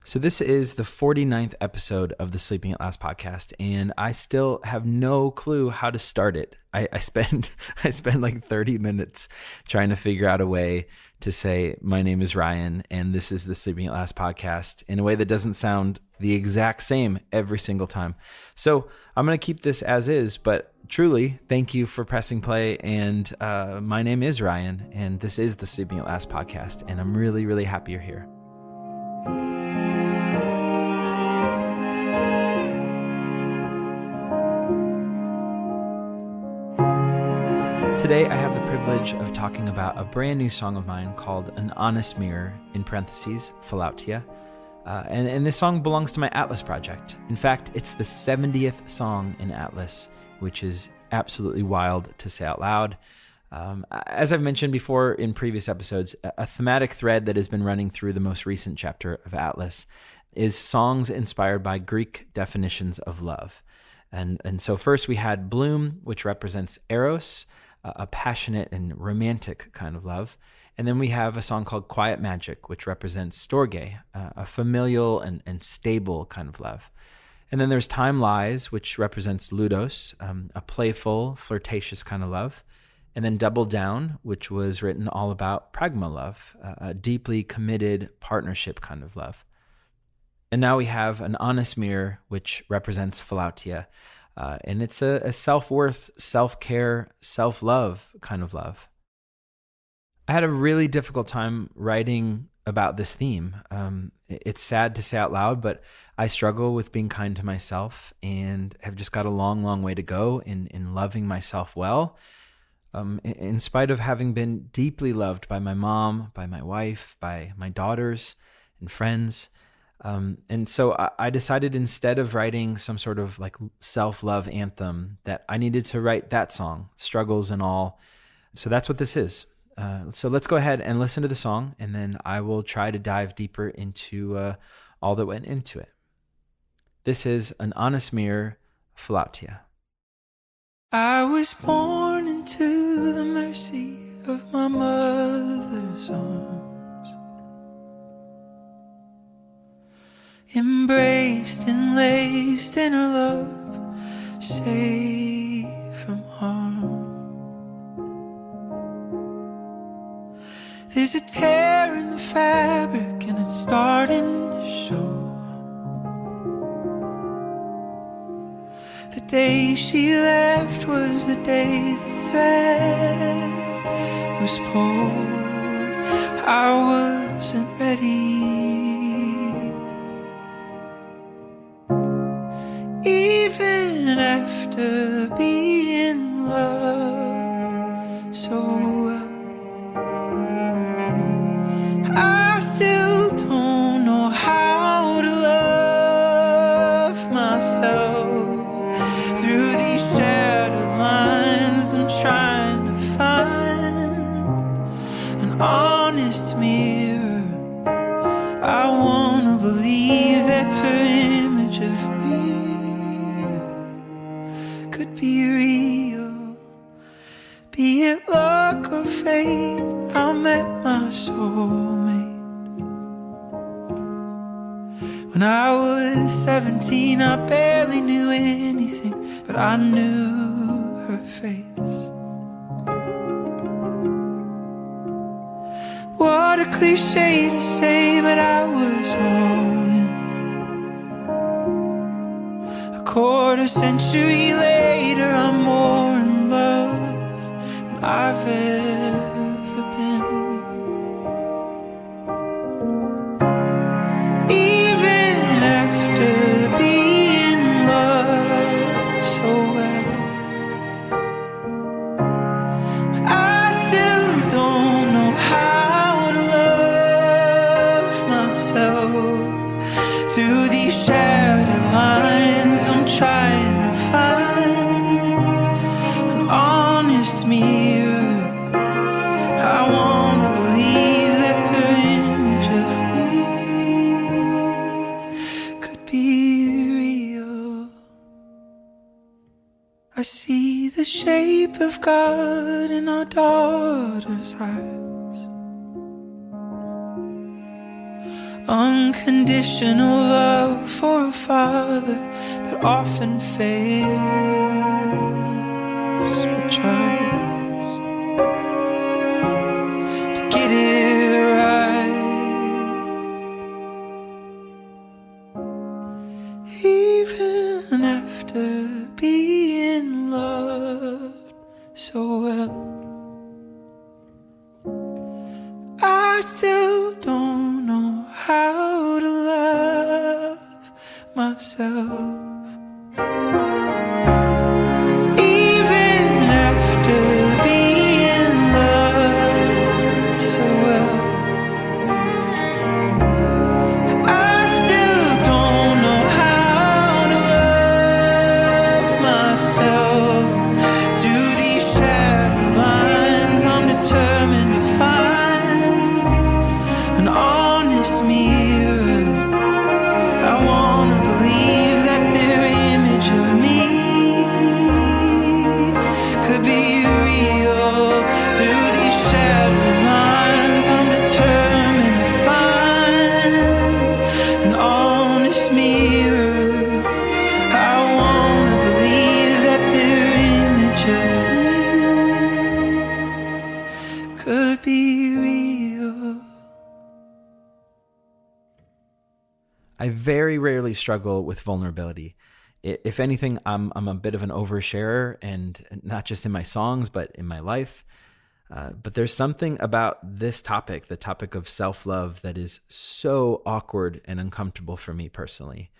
So this is the 49th episode of the Sleeping at Last podcast, and I still have no clue how to start it. I spend like 30 minutes trying to figure out a way to say, my name is Ryan, and this is the Sleeping at Last podcast in a way that doesn't sound the exact same every single time. So I'm going to keep this as is, but truly, thank you for pressing play. And my name is Ryan, and this is the Sleeping at Last podcast, and I'm really, really happy you're here. Today, I have the privilege of talking about a brand new song of mine called An Honest Mirror, in parentheses, Philautia. And this song belongs to my Atlas project. In fact, it's the 70th song in Atlas, which is absolutely wild to say out loud. As I've mentioned before in previous episodes, a thematic thread that has been running through the most recent chapter of Atlas is songs inspired by Greek definitions of love. And so first we had Bloom, which represents Eros, a passionate and romantic kind of love. And then we have a song called Quiet Magic, which represents Storge, a familial and stable kind of love. And then there's Time Lies, which represents Ludos, a playful, flirtatious kind of love. And then Double Down, which was written all about pragma love, a deeply committed partnership kind of love. And now we have An Honest Mirror, which represents Philautia. And it's a self-worth, self-care, self-love kind of love. I had a really difficult time writing about this theme. It's sad to say out loud, but I struggle with being kind to myself and have just got a long, long way to go in loving myself well. In spite of having been deeply loved by my mom, by my wife, by my daughters and friends. And so I decided, instead of writing some sort of like self-love anthem, that I needed to write that song, struggles and all. So that's what this is. So let's go ahead and listen to the song, and then I will try to dive deeper into all that went into it. This is An Honest Mirror, Philautia. I was born into the mercy of my mother's arms, embraced and laced in her love, safe from harm. There's a tear in the fabric and it's starting to show. The day she left was the day the thread was pulled. I wasn't ready. Even after being loved so well, I still don't know how to love myself. Through these shattered lines, I'm trying to find an honest mirror. I wanna believe that her image of me could be real. Be it luck or fate, I met my soulmate. When I was 17, I barely knew anything, but I knew her face. What a cliche to say, but I was all in. A quarter century later, I'm more in love than I've ever been. Even after being loved so well, I still don't know how to love myself. Through these shattered lines, I'm trying to find an honest mirror. I wanna believe that her image of me could be real. I see the shape of God in our daughter's eyes. unconditional love for a father that often fails but tries to get it right. Even after being loved so well, I still don't know how to love myself. Even after being loved so well, I still don't know how to love myself. Through these shattered lines, I'm determined to find an honest mirror. I wanna believe that their image of me could be real. Through these shattered lines, I'm determined to find an honest mirror. I wanna believe that their image of me could be real. I very rarely struggle with vulnerability. If anything, I'm a bit of an oversharer, and not just in my songs, but in my life. But there's something about this topic, the topic of self-love, that is so awkward and uncomfortable for me personally.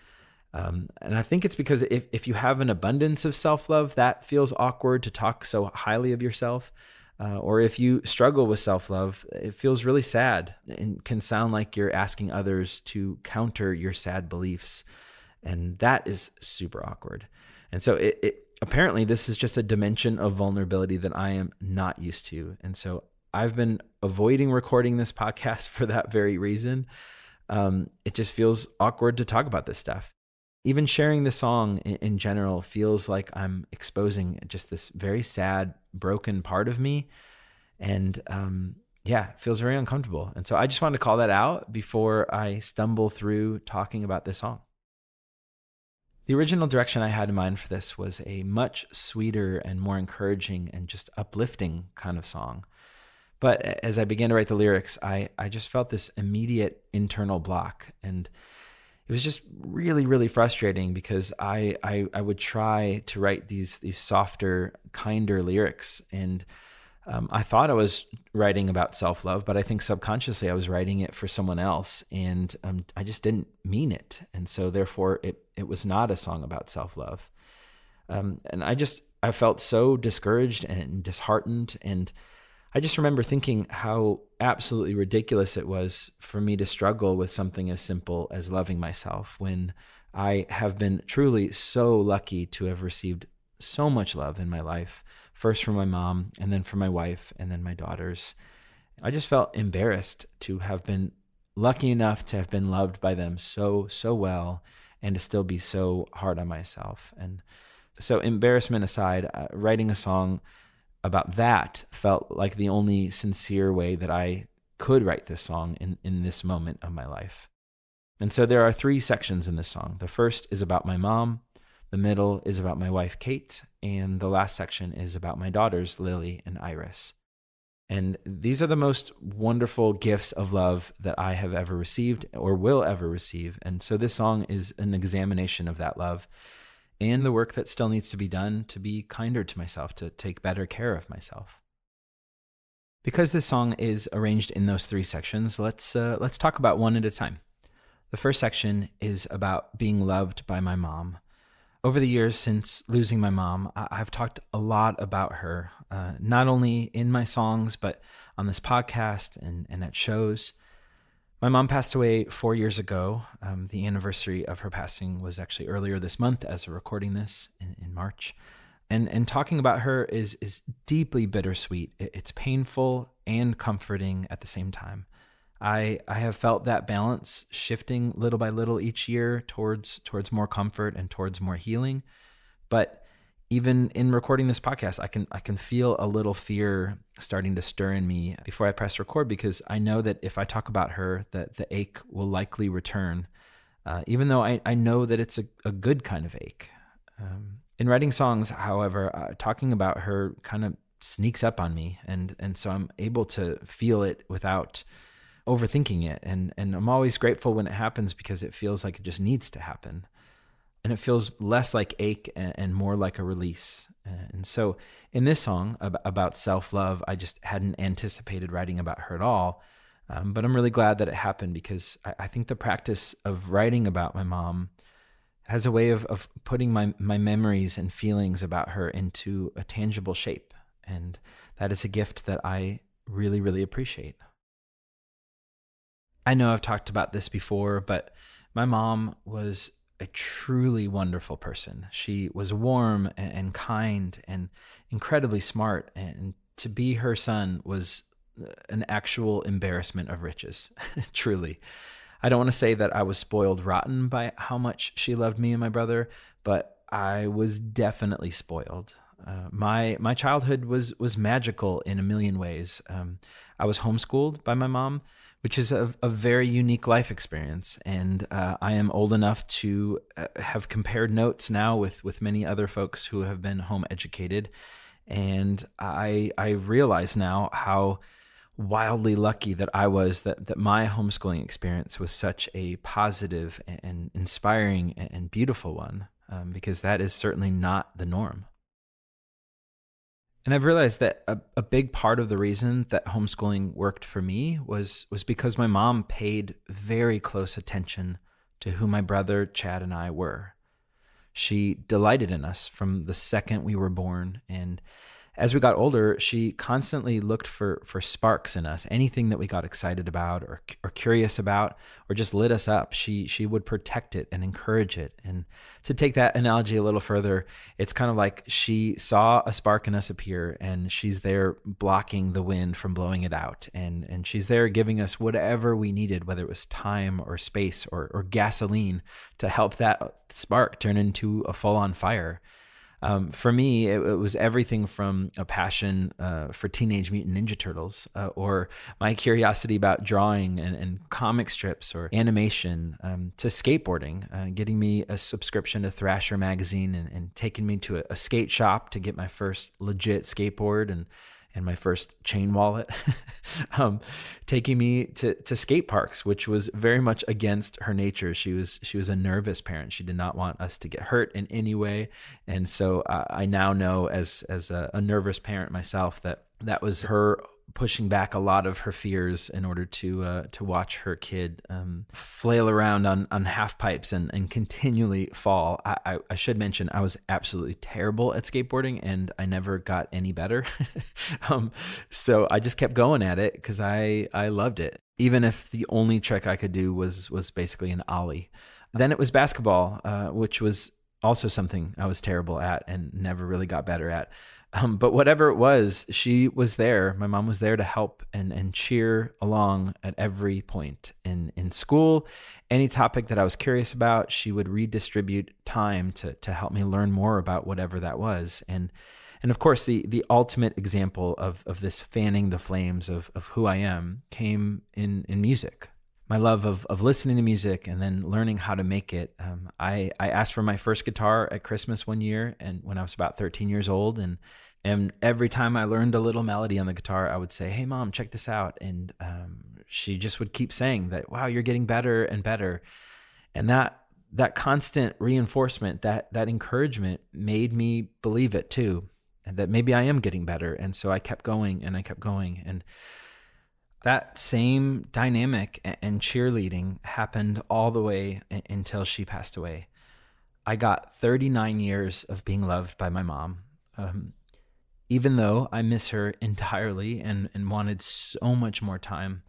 And I think it's because if you have an abundance of self-love, that feels awkward to talk so highly of yourself. Or if you struggle with self-love, it feels really sad and can sound like you're asking others to counter your sad beliefs. And that is super awkward. And so apparently this is just a dimension of vulnerability that I am not used to. And so I've been avoiding recording this podcast for that very reason. It just feels awkward to talk about this stuff. Even sharing the song in general feels like I'm exposing just this very sad, broken part of me. And it feels very uncomfortable. And so I just wanted to call that out before I stumble through talking about this song. The original direction I had in mind for this was a much sweeter and more encouraging and just uplifting kind of song. But as I began to write the lyrics, I just felt this immediate internal block. And it was just really, really frustrating because I would try to write these softer, kinder lyrics. And I thought I was writing about self-love, but I think subconsciously I was writing it for someone else, and I just didn't mean it. And so therefore it was not a song about self-love. And I felt so discouraged and disheartened. And I just remember thinking how absolutely ridiculous it was for me to struggle with something as simple as loving myself when I have been truly so lucky to have received so much love in my life, first from my mom, and then from my wife, and then my daughters. I just felt embarrassed to have been lucky enough to have been loved by them so well, and to still be so hard on myself. And so, embarrassment aside, writing a song about that felt like the only sincere way that I could write this song in this moment of my life. And so there are 3 sections in this song. The first is about my mom, the middle is about my wife, Kate, and the last section is about my daughters, Lily and Iris. And these are the most wonderful gifts of love that I have ever received or will ever receive. And so this song is an examination of that love and the work that still needs to be done to be kinder to myself, to take better care of myself. Because this song is arranged in those 3 sections, let's talk about one at a time. The first section is about being loved by my mom. Over the years since losing my mom, I've talked a lot about her, not only in my songs, but on this podcast and at shows. My mom passed away 4 years ago. The anniversary of her passing was actually earlier this month as we're recording this in March. And talking about her is deeply bittersweet. It's painful and comforting at the same time. I have felt that balance shifting little by little each year towards more comfort and towards more healing. But Even in recording this podcast, I can feel a little fear starting to stir in me before I press record, because I know that if I talk about her, that the ache will likely return, even though I know that it's a good kind of ache. In writing songs, however, talking about her kind of sneaks up on me, and so I'm able to feel it without overthinking it, and I'm always grateful when it happens, because it feels like it just needs to happen. And it feels less like ache and more like a release. And so in this song about self-love, I just hadn't anticipated writing about her at all. But I'm really glad that it happened, because I think the practice of writing about my mom has a way of putting my memories and feelings about her into a tangible shape. And that is a gift that I really, really appreciate. I know I've talked about this before, but my mom was a truly wonderful person. She was warm and kind and incredibly smart, and to be her son was an actual embarrassment of riches, truly. I don't want to say that I was spoiled rotten by how much she loved me and my brother, but I was definitely spoiled. My childhood was magical in a million ways. I was homeschooled by my mom, which is a very unique life experience. And I am old enough to have compared notes now with many other folks who have been home educated. And I realize now how wildly lucky that I was that my homeschooling experience was such a positive and inspiring and beautiful one, because that is certainly not the norm. And I've realized that a big part of the reason that homeschooling worked for me was because my mom paid very close attention to who my brother, Chad, and I were. She delighted in us from the second we were born, and as we got older, she constantly looked for sparks in us, anything that we got excited about or curious about or just lit us up. She would protect it and encourage it. And to take that analogy a little further, it's kind of like she saw a spark in us appear, and she's there blocking the wind from blowing it out. And she's there giving us whatever we needed, whether it was time or space or gasoline, to help that spark turn into a full-on fire. For me, it was everything from a passion for Teenage Mutant Ninja Turtles, or my curiosity about drawing and comic strips or animation, to skateboarding, getting me a subscription to Thrasher magazine, and taking me to a skate shop to get my first legit skateboard and my first chain wallet, taking me to skate parks, which was very much against her nature. She was a nervous parent. She did not want us to get hurt in any way. And so I now know as a nervous parent myself that was her pushing back a lot of her fears in order to watch her kid flail around on half pipes and continually fall. I should mention I was absolutely terrible at skateboarding, and I never got any better. So I just kept going at it because I loved it, even if the only trick I could do was basically an ollie. Then it was basketball, which was also something I was terrible at and never really got better at. But whatever it was, she was there. My mom was there to help and cheer along at every point. In school, any topic that I was curious about, she would redistribute time to help me learn more about whatever that was. And of course, the ultimate example of this fanning the flames of who I am came in music. My love of listening to music and then learning how to make it. I asked for my first guitar at Christmas one year, and when I was about 13 years old, and every time I learned a little melody on the guitar, I would say, "Hey, Mom, check this out," and she just would keep saying that, "Wow, you're getting better and better," and that constant reinforcement, that encouragement, made me believe it too, and that maybe I am getting better, and so I kept going and I kept going. And that same dynamic and cheerleading happened all the way until she passed away. I got 39 years of being loved by my mom. Even though I miss her entirely and wanted so much more time,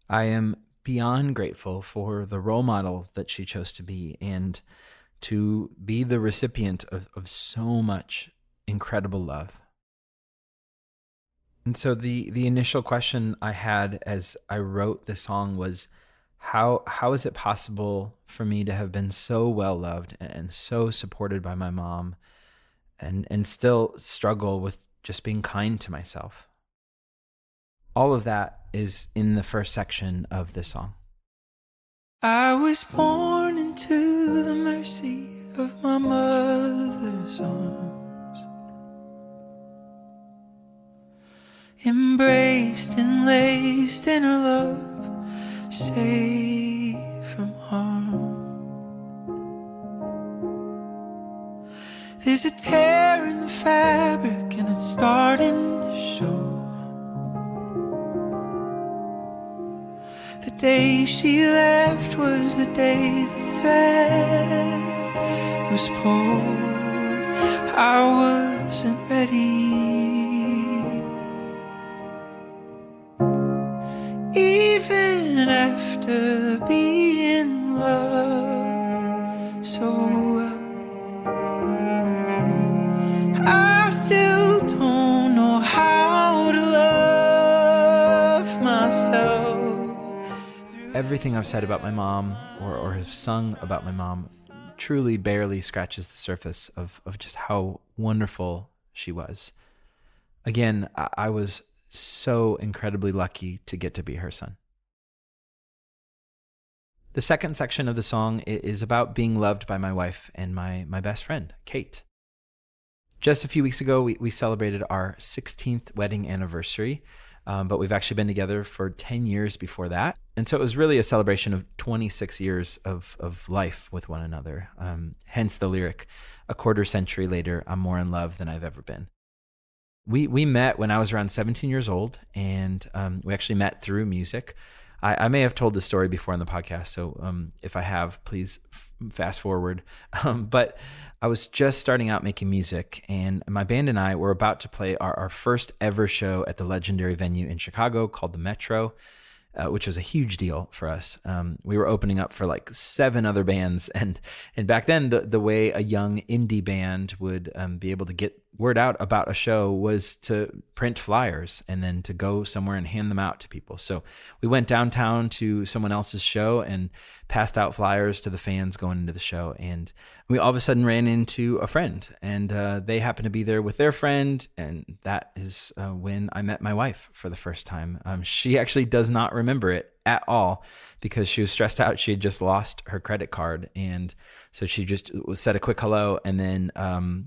I am beyond grateful for the role model that she chose to be, and to be the recipient of so much incredible love. And so the initial question I had as I wrote this song was, how is it possible for me to have been so well loved and so supported by my mom, and still struggle with just being kind to myself. All of that is in the first section of this song. I was born into the mercy of my mother's arms, embraced and laced in her love, safe from harm. There's a tear in the fabric and it's starting to show. The day she left was the day the thread was pulled. I wasn't ready. Even after being loved so well, I still don't know how to love myself. Everything I've said about my mom or have sung about my mom truly barely scratches the surface of just how wonderful she was. Again, I was so incredibly lucky to get to be her son. The second section of the song is about being loved by my wife and my best friend, Kate. Just a few weeks ago, we celebrated our 16th wedding anniversary. But we've actually been together for 10 years before that. And so it was really a celebration of 26 years of life with one another. Hence the lyric, a quarter century later, I'm more in love than I've ever been. We met when I was around 17 years old, and we actually met through music. I may have told this story before on the podcast, so if I have, please fast forward. But I was just starting out making music, and my band and I were about to play our first ever show at the legendary venue in Chicago called the Metro, which was a huge deal for us. We were opening up for like 7 other bands, and back then the way a young indie band would be able to get word out about a show was to print flyers and then to go somewhere and hand them out to people. So we went downtown to someone else's show and passed out flyers to the fans going into the show. And we all of a sudden ran into a friend, and they happened to be there with their friend. And that is when I met my wife for the first time. She actually does not remember it at all because she was stressed out. She had just lost her credit card. And so she just said a quick hello. And then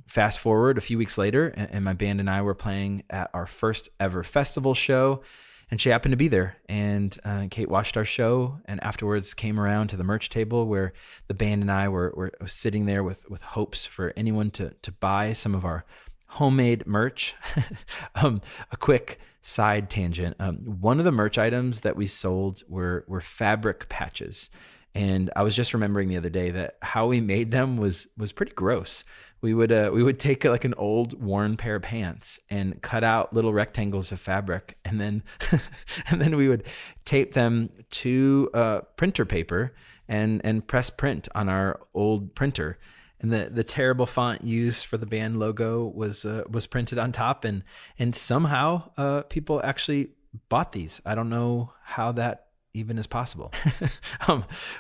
fast forward a few weeks later, and my band and I were playing at our first ever festival show. And she happened to be there. And Kate watched our show and afterwards came around to the merch table where the band and I were sitting there with hopes for anyone to buy some of our homemade merch. A quick side tangent. One of the merch items that we sold were fabric patches. And I was just remembering the other day that how we made them was pretty gross. We would take like an old worn pair of pants and cut out little rectangles of fabric, and then and then we would tape them to printer paper and press print on our old printer. And the terrible font used for the band logo was printed on top, and somehow people actually bought these. I don't know how that even is possible.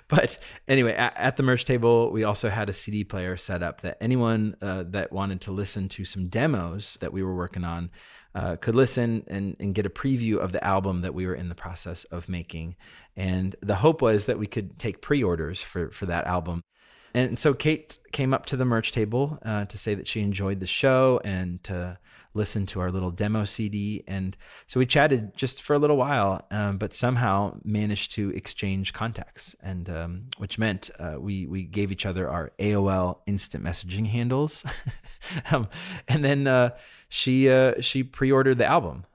But anyway, at the merch table, we also had a CD player set up that anyone that wanted to listen to some demos that we were working on could listen and get a preview of the album that we were in the process of making. And the hope was that we could take pre-orders for that album. And so Kate came up to the merch table to say that she enjoyed the show and to listen to our little demo CD. And so we chatted just for a little while, but somehow managed to exchange contacts, and which meant we gave each other our AOL instant messaging handles. And then she pre-ordered the album.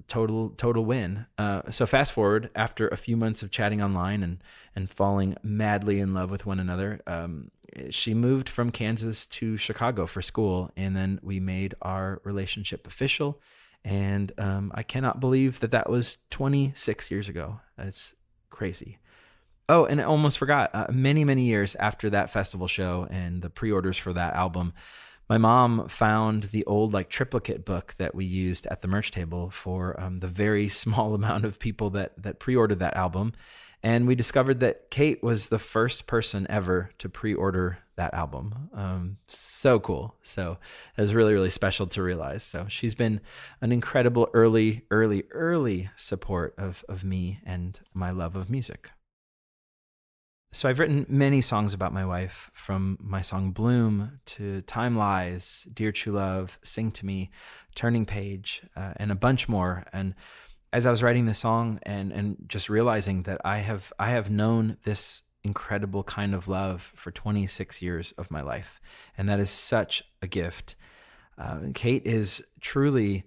Total win. So fast forward, after a few months of chatting online and falling madly in love with one another, she moved from Kansas to Chicago for school, and then we made our relationship official. And I cannot believe that was 26 years ago. That's crazy. Oh, and I almost forgot, many years after that festival show and the pre-orders for that album, my mom found the old like triplicate book that we used at the merch table for the very small amount of people that pre-ordered that album. And we discovered that Kate was the first person ever to pre-order that album. So cool. So it was really, really special to realize. So she's been an incredible early support of me and my love of music. So I've written many songs about my wife, from my song Bloom to Time Lies, Dear True Love, Sing to Me, Turning Page, and a bunch more. And as I was writing this song and just realizing that I have known this incredible kind of love for 26 years of my life, and that is such a gift. Kate is truly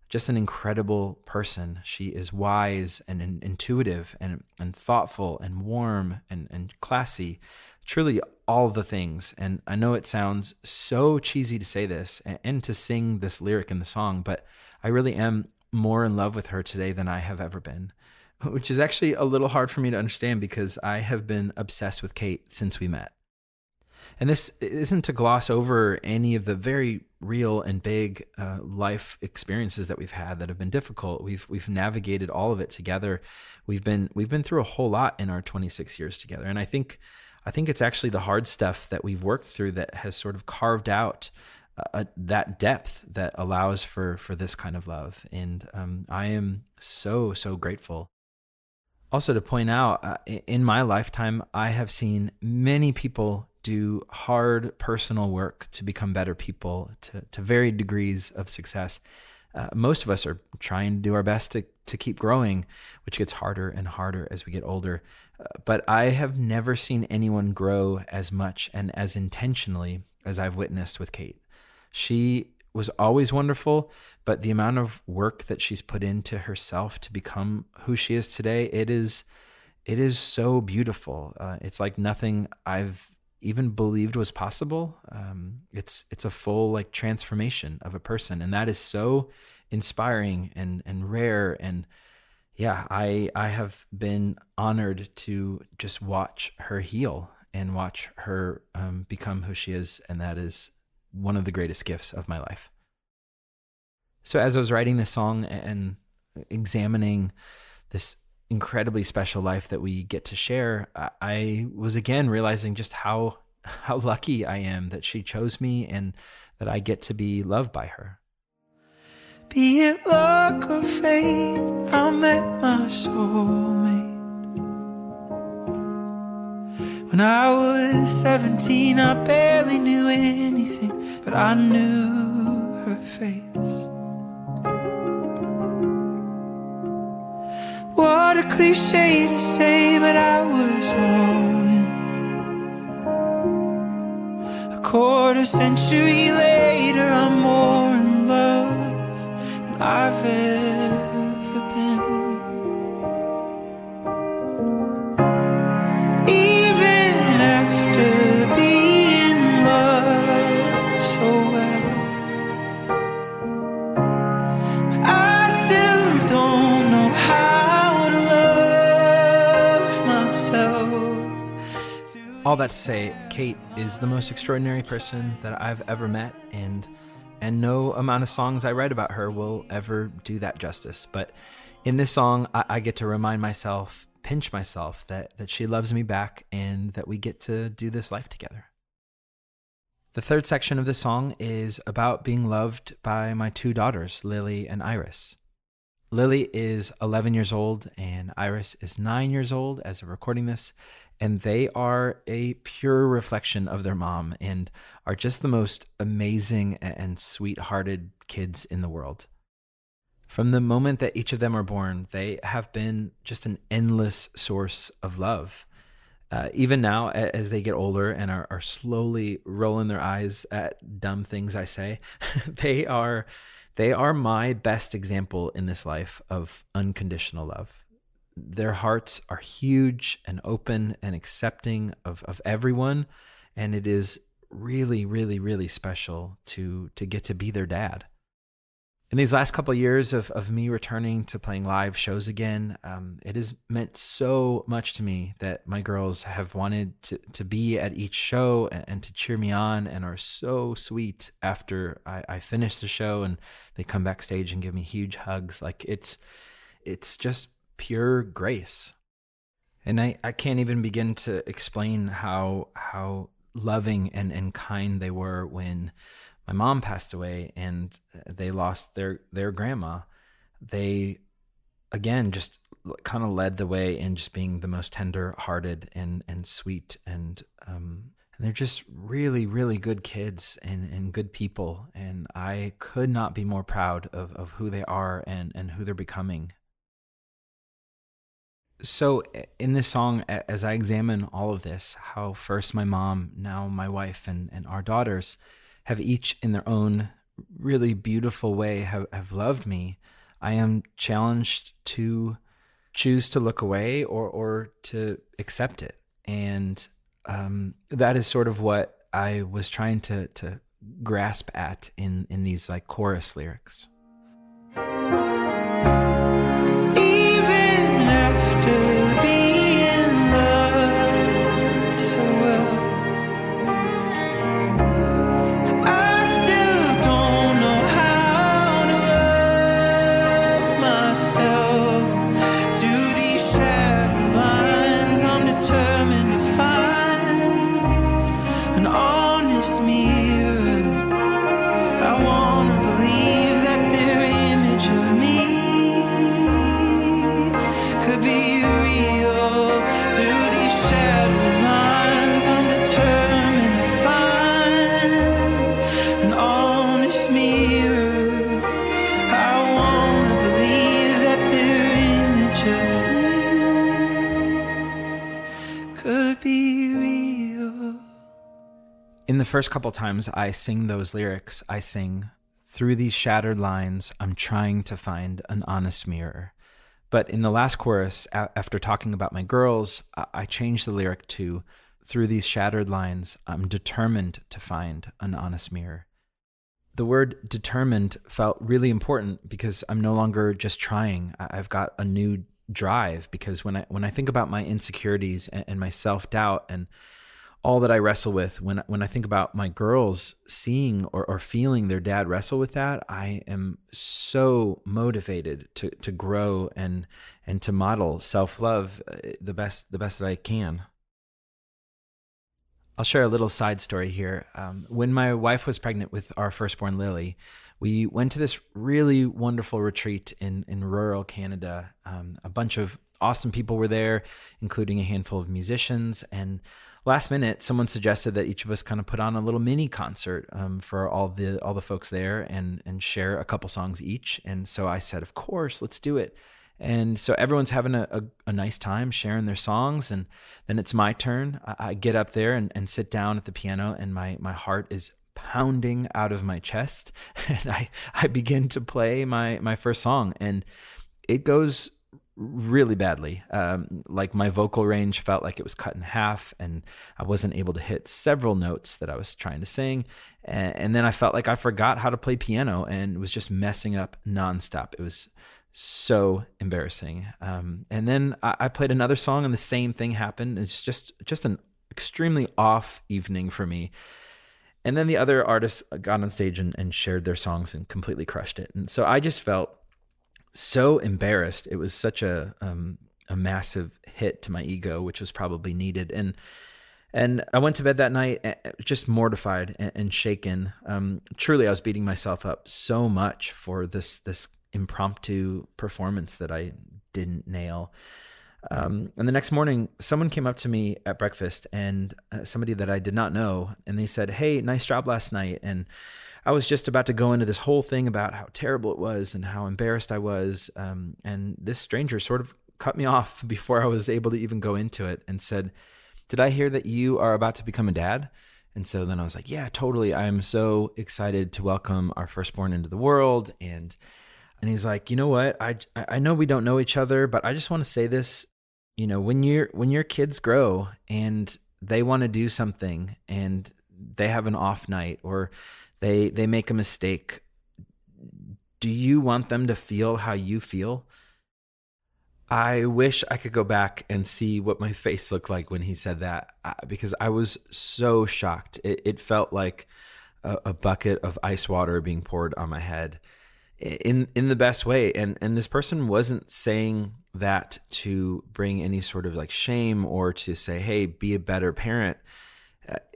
just an incredible person. She is wise and intuitive and thoughtful and warm and classy, truly all the things. And I know it sounds so cheesy to say this and to sing this lyric in the song, but I really am more in love with her today than I have ever been, which is actually a little hard for me to understand because I have been obsessed with Kate since we met. And this isn't to gloss over any of the very real and big life experiences that we've had that have been difficult. We've navigated all of it together. We've been through a whole lot in our 26 years together. And I think it's actually the hard stuff that we've worked through that has sort of carved out that depth that allows for this kind of love. And I am so grateful. Also, to point out, in my lifetime, I have seen many people do hard personal work to become better people to varied degrees of success. Most of us are trying to do our best to keep growing, which gets harder and harder as we get older. But I have never seen anyone grow as much and as intentionally as I've witnessed with Kate. She was always wonderful, but the amount of work that she's put into herself to become who she is today, it is so beautiful. It's like nothing I've even believed was possible. It's a full transformation of a person, and that is so inspiring and rare. And yeah, I have been honored to just watch her heal and watch her become who she is, and that is one of the greatest gifts of my life. So as I was writing this song and examining this incredibly special life that we get to share, I was again realizing just how lucky I am that she chose me and that I get to be loved by her. Be it luck or fate, I met my soulmate. When I was 17, I barely knew anything, but I knew her face. What a cliche to say, but I was all in. A quarter century later, I'm more in love than I've ever been. Even after being loved so well, I still don't know how to love myself. All that to say, Kate is the most extraordinary person that I've ever met, and no amount of songs I write about her will ever do that justice. But in this song, I get to remind myself, pinch myself, that she loves me back and that we get to do this life together. The third section of the song is about being loved by my two daughters, Lily and Iris. Lily is 11 years old and Iris is 9 years old as of recording this, and they are a pure reflection of their mom and are just the most amazing and sweet-hearted kids in the world. From the moment that each of them are born, they have been just an endless source of love. Even now, as they get older and are slowly rolling their eyes at dumb things I say, they are my best example in this life of unconditional love. Their hearts are huge and open and accepting of everyone, and it is really, really, really special to get to be their dad. In these last couple of years of me returning to playing live shows again, it has meant so much to me that my girls have wanted to be at each show and to cheer me on, and are so sweet after I finish the show and they come backstage and give me huge hugs. Like it's just pure grace. And I can't even begin to explain how loving and kind they were when my mom passed away and they lost their grandma. They again just kind of led the way in just being the most tender hearted and sweet and they're just really, really good kids and good people. And I could not be more proud of who they are and who they're becoming. So, in this song, as I examine all of this, how first my mom, now my wife, and our daughters have each in their own really beautiful way have loved me, I am challenged to choose to look away or to accept it. And that is sort of what I was trying to grasp at in these like chorus lyrics. Even after being loved so well, I still don't know how to love myself. Through these shattered lines, I'm determined to find an honest mirror. I wanna believe that their image of me could be real. Through these shattered lines, I'm determined to find an honest mirror. I wanna believe that their image of me could be real. In the first couple times I sing those lyrics, I sing, "Through these shattered lines, I'm trying to find an honest mirror." But in the last chorus, after talking about my girls, I changed the lyric to, "Through these shattered lines, I'm determined to find an honest mirror." The word determined felt really important because I'm no longer just trying. I've got a new drive because when I think about my insecurities and my self-doubt and all that I wrestle with, when I think about my girls seeing or feeling their dad wrestle with that, I am so motivated to grow and to model self-love the best that I can. I'll share a little side story here. When my wife was pregnant with our firstborn Lily, we went to this really wonderful retreat in rural Canada. A bunch of awesome people were there, including a handful of musicians. And last minute, someone suggested that each of us kind of put on a little mini concert for all the folks there and share a couple songs each. And so I said, of course, let's do it. And so everyone's having a nice time sharing their songs. And then it's my turn. I get up there and sit down at the piano, and my heart is pounding out of my chest. And I begin to play my first song, and it goes really badly. Like my vocal range felt like it was cut in half, and I wasn't able to hit several notes that I was trying to sing. And then I felt like I forgot how to play piano and was just messing up nonstop. It was so embarrassing. And then I played another song and the same thing happened. It's just an extremely off evening for me. And then the other artists got on stage and shared their songs and completely crushed it. And so I just felt so embarrassed. It was such a massive hit to my ego, which was probably needed. And I went to bed that night just mortified and shaken. Truly, I was beating myself up so much for this impromptu performance that I didn't nail. And the next morning, someone came up to me at breakfast, and somebody that I did not know, and they said, "Hey, nice job last night." And I was just about to go into this whole thing about how terrible it was and how embarrassed I was. And this stranger sort of cut me off before I was able to even go into it and said, "Did I hear that you are about to become a dad?" And so then I was like, "Yeah, totally. I am so excited to welcome our firstborn into the world." And he's like, "You know what? I know we don't know each other, but I just want to say this. You know, when your kids grow and they want to do something and they have an off night or they make a mistake, do you want them to feel how you feel?" I wish I could go back and see what my face looked like when he said that, because I was so shocked. It felt like a bucket of ice water being poured on my head. in the best way. And this person wasn't saying that to bring any sort of like shame or to say, hey, be a better parent.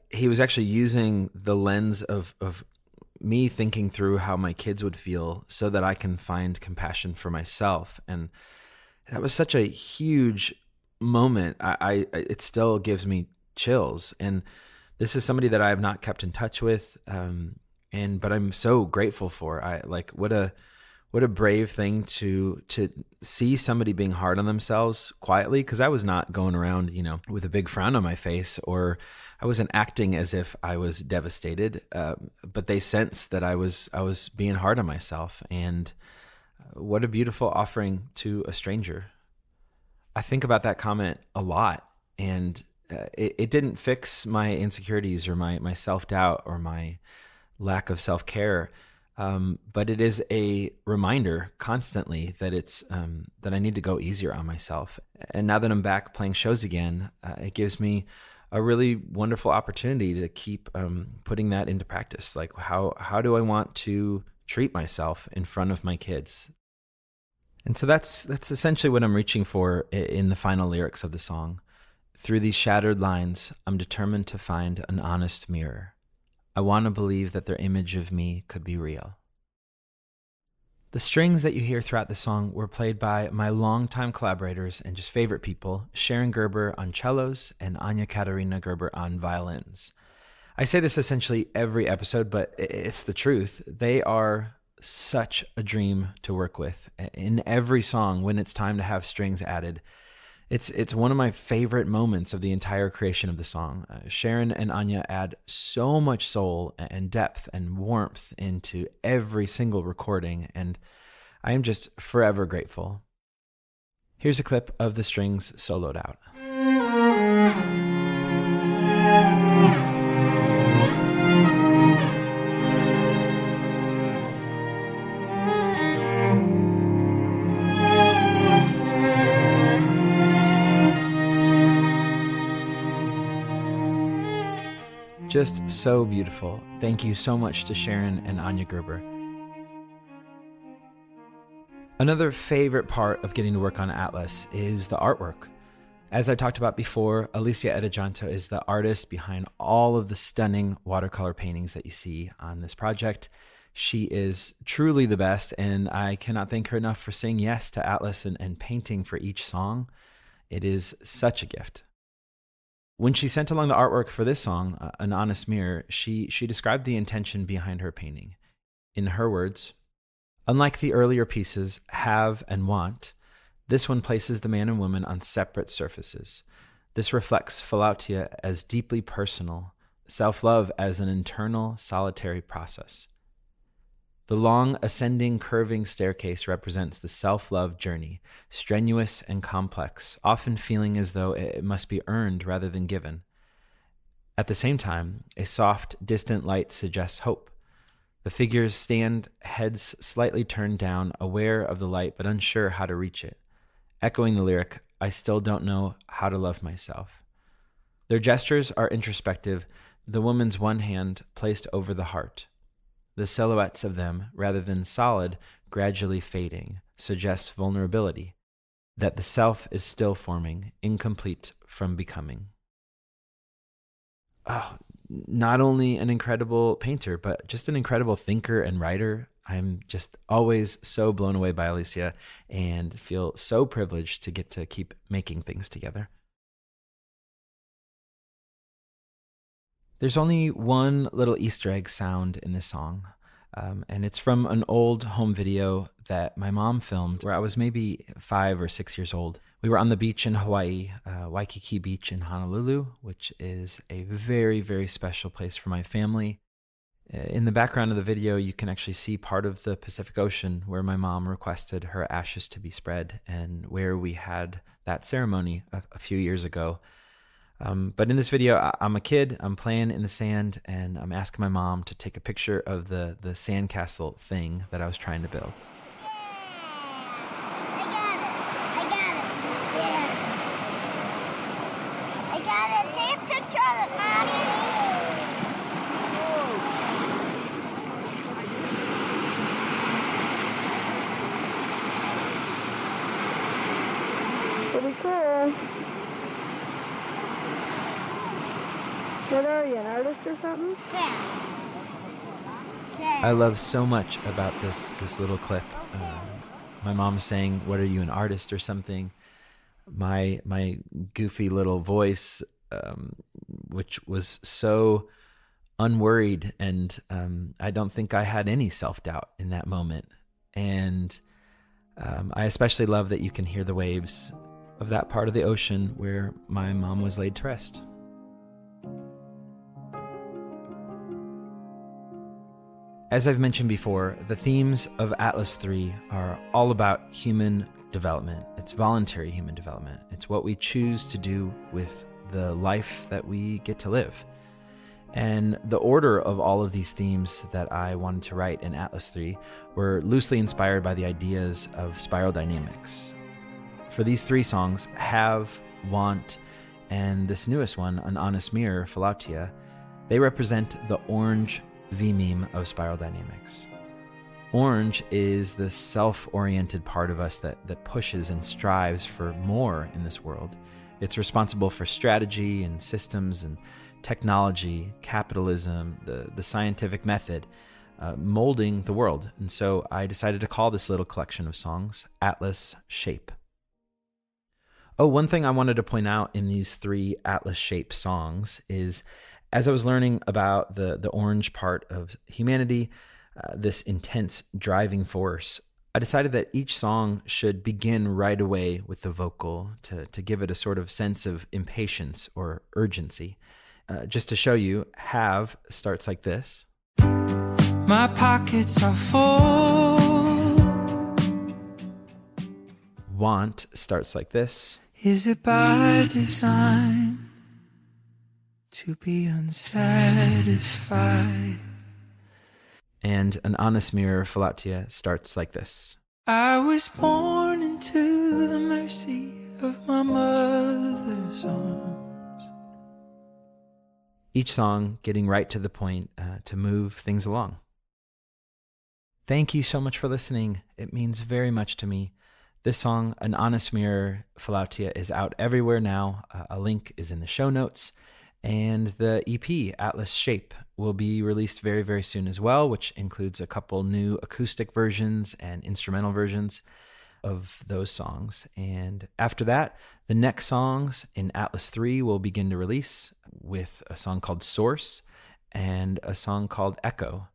He was actually using the lens of me thinking through how my kids would feel so that I can find compassion for myself. And that was such a huge moment. It still gives me chills. And this is somebody that I have not kept in touch with. But I'm so grateful for. What a brave thing to see somebody being hard on themselves quietly, because I was not going around, with a big frown on my face, or I wasn't acting as if I was devastated. But they sensed that I was being hard on myself, and what a beautiful offering to a stranger. I think about that comment a lot, and it didn't fix my insecurities or my self-doubt or my lack of self-care. But it is a reminder constantly that that I need to go easier on myself. And now that I'm back playing shows again, it gives me a really wonderful opportunity to keep putting that into practice. Like how do I want to treat myself in front of my kids? And so that's essentially what I'm reaching for in the final lyrics of the song. Through these shattered lines, I'm determined to find an honest mirror. I want to believe that their image of me could be real. The strings that you hear throughout the song were played by my longtime collaborators and just favorite people, Sharon Gerber on cellos and Anya Katarina Gerber on violins. I say this essentially every episode, but it's the truth. They are such a dream to work with. In every song, when it's time to have strings added, it's one of my favorite moments of the entire creation of the song. Sharon and Anya add so much soul and depth and warmth into every single recording, and I am just forever grateful. Here's a clip of the strings soloed out. Just so beautiful. Thank you so much to Sharon and Anya Gerber. Another favorite part of getting to work on Atlas is the artwork. As I've talked about before, Alicia Edejanto is the artist behind all of the stunning watercolor paintings that you see on this project. She is truly the best, and I cannot thank her enough for saying yes to Atlas and painting for each song. It is such a gift. When she sent along the artwork for this song, An Honest Mirror, she described the intention behind her painting. In her words, unlike the earlier pieces, Have and Want, this one places the man and woman on separate surfaces. This reflects Philautia as deeply personal, self-love as an internal, solitary process. The long, ascending, curving staircase represents the self-love journey, strenuous and complex, often feeling as though it must be earned rather than given. At the same time, a soft, distant light suggests hope. The figures stand, heads slightly turned down, aware of the light but unsure how to reach it. Echoing the lyric, I still don't know how to love myself. Their gestures are introspective, the woman's one hand placed over the heart. The silhouettes of them, rather than solid, gradually fading, suggest vulnerability, that the self is still forming, incomplete from becoming. Oh, not only an incredible painter, but just an incredible thinker and writer. I'm just always so blown away by Alicia and feel so privileged to get to keep making things together. There's only one little Easter egg sound in this song, and it's from an old home video that my mom filmed where I was maybe 5 or 6 years old. We were on the beach in Hawaii, Waikiki Beach in Honolulu, which is a very, very special place for my family. In the background of the video, you can actually see part of the Pacific Ocean where my mom requested her ashes to be spread and where we had that ceremony a few years ago. But in this video, I'm a kid, I'm playing in the sand, and I'm asking my mom to take a picture of the sandcastle thing that I was trying to build. I got it. Take a picture of it, Mom. What are you, an artist or something? Yeah. I love so much about this little clip. My mom's saying, "What are you, an artist or something?" My goofy little voice, which was so unworried, and I don't think I had any self-doubt in that moment. And I especially love that you can hear the waves of that part of the ocean where my mom was laid to rest. As I've mentioned before, the themes of Atlas 3 are all about human development. It's voluntary human development. It's what we choose to do with the life that we get to live. And the order of all of these themes that I wanted to write in Atlas 3 were loosely inspired by the ideas of spiral dynamics. For these three songs, Have, Want, and this newest one, An Honest Mirror, Philautia, they represent the orange V-meme of spiral dynamics. Orange is the self-oriented part of us that pushes and strives for more in this world. It's responsible for strategy and systems and technology, capitalism, the scientific method, molding the world. And so I decided to call this little collection of songs Atlas Shape. Oh, one thing I wanted to point out in these three Atlas Shape songs is, as I was learning about the orange part of humanity, this intense driving force, I decided that each song should begin right away with the vocal to give it a sort of sense of impatience or urgency. Just to show you, Have starts like this. My pockets are full. Want starts like this. Is it by design to be unsatisfied? And An Honest Mirror, Philautia, starts like this. I was born into the mercy of my mother's arms. Each song getting right to the point to move things along. Thank you so much for listening. It means very much to me. This song, An Honest Mirror, Philautia, is out everywhere now. A link is in the show notes. And the EP, Atlas Shape, will be released very, very soon as well, which includes a couple new acoustic versions and instrumental versions of those songs. And after that, the next songs in Atlas 3 will begin to release, with a song called Source and a song called Echo.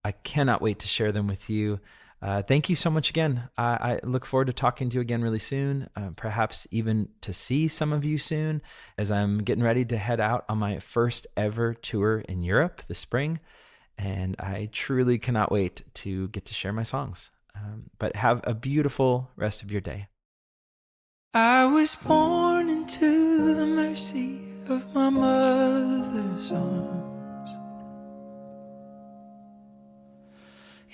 I cannot wait to share them with you. Thank you so much again. I look forward to talking to you again really soon, perhaps even to see some of you soon, as I'm getting ready to head out on my first ever tour in Europe this spring. And I truly cannot wait to get to share my songs. But have a beautiful rest of your day. I was born into the mercy of my mother's arms.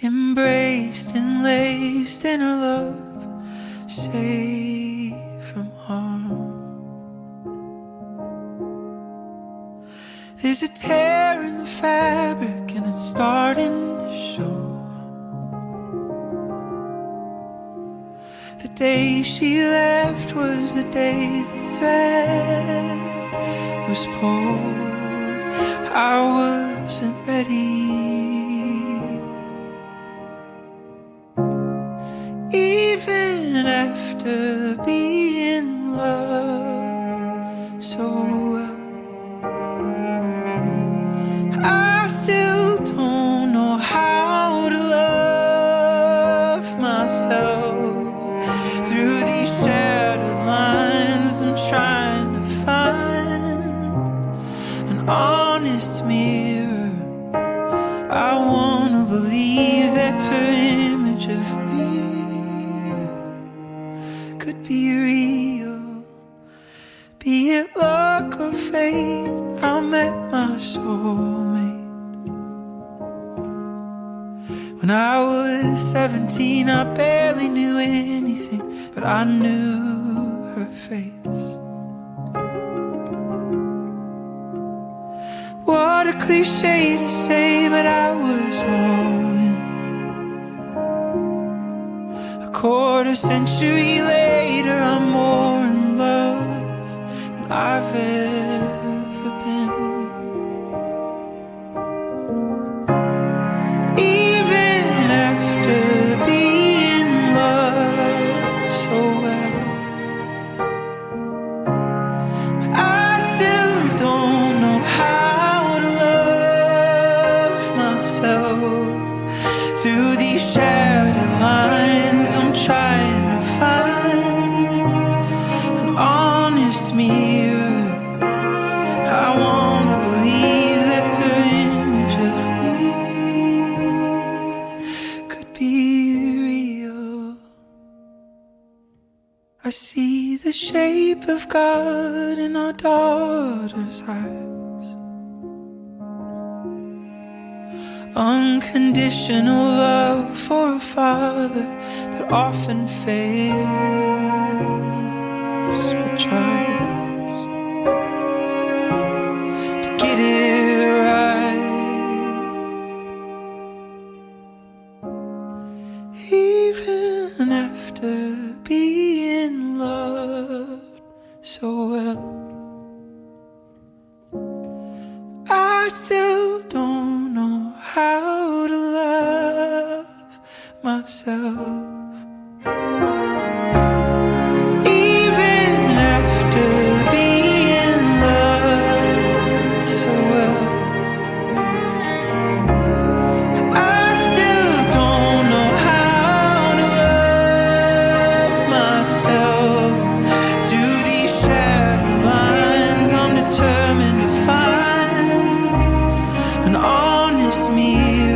Embraced and laced in her love, safe from harm. There's a tear in the fabric and it's starting to show. The day she left was the day the thread was pulled. I wasn't ready. Even after being loved so well, I still don't know how to love myself. Through these shattered lines, I'm trying to find an honest mirror. I wanna believe that her image of me could be real. Be it luck or fate, I met my soulmate. When I was 17, I barely knew anything, but I knew her face. What a cliche to say, but I was all in. A quarter century later, I'm more in love than I've ever been. myself. Through these shattered lines, I'm trying to find an honest mirror. I wanna believe that her image of me could be real. I see the shape of God in our daughter's eyes. Unconditional love for a father that often fails but tries to get it right. Even after being loved so well, I still don't know how to love myself. Even after being loved so well, I still don't know how to love myself. Through these shattered lines, I'm determined to find an honest mirror.